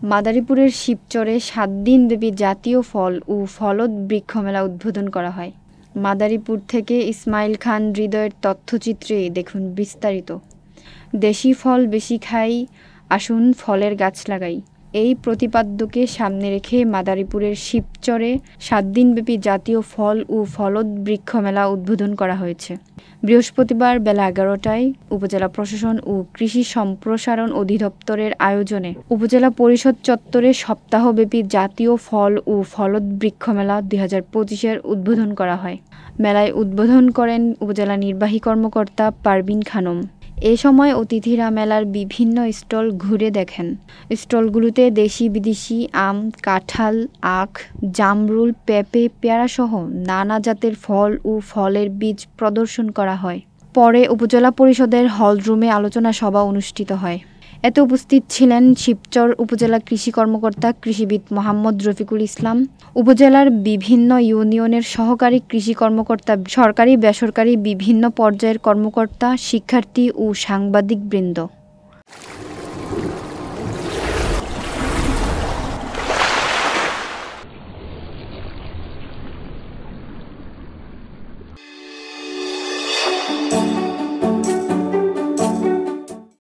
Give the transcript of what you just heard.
মাদারীপুরের শিবচরে ৭ দিনব্যাপী জাতীয় ফল ও ফলদ বৃক্ষমেলা উদ্বোধন করা হয়। মাদারীপুর থেকে ইসমাইল খান হৃদয়ের তথ্যচিত্রে দেখুন বিস্তারিত। দেশি ফল বেশি খাই, আসুন ফলের গাছ লাগাই। এই প্রতিপাদ্যকে সামনে রেখে মাদারীপুরের শিবচরে ৭ দিনব্যাপী জাতীয় ফল ও ফলদ বৃক্ষমেলা উদ্বোধন করা হয়েছে। বৃহস্পতিবার বেলা ১১টায় উপজেলা প্রশাসন ও কৃষি সম্প্রসারণ অধিদপ্তরের আয়োজনে উপজেলা পরিষদ চত্বরে সপ্তাহব্যাপী জাতীয় ফল ও ফলদ বৃক্ষমেলা ২০২৫-এর উদ্বোধন করা হয়। মেলায় উদ্বোধন করেন উপজেলা নির্বাহী কর্মকর্তা পারভিন খানম। এ সময় অতিথিরা মেলার বিভিন্ন স্টল ঘুরে দেখেন। স্টলগুলোতে দেশি বিদেশি আম, কাঁঠাল, আখ, জামরুল, পেঁপে, পেয়ারাসহ নানা জাতের ফল ও ফলের বীজ প্রদর্শন করা হয়। পরে উপজেলা পরিষদের হলরুমে আলোচনা সভা অনুষ্ঠিত হয়। এতে উপস্থিত ছিলেন শিবচর উপজেলা কৃষি কর্মকর্তা কৃষিবিদ মোহাম্মদ রফিকুল ইসলাম, উপজেলার বিভিন্ন ইউনিয়নের সহকারী কৃষি কর্মকর্তা, সরকারি বেসরকারি বিভিন্ন পর্যায়ের কর্মকর্তা, শিক্ষার্থী ও সাংবাদিকবৃন্দ।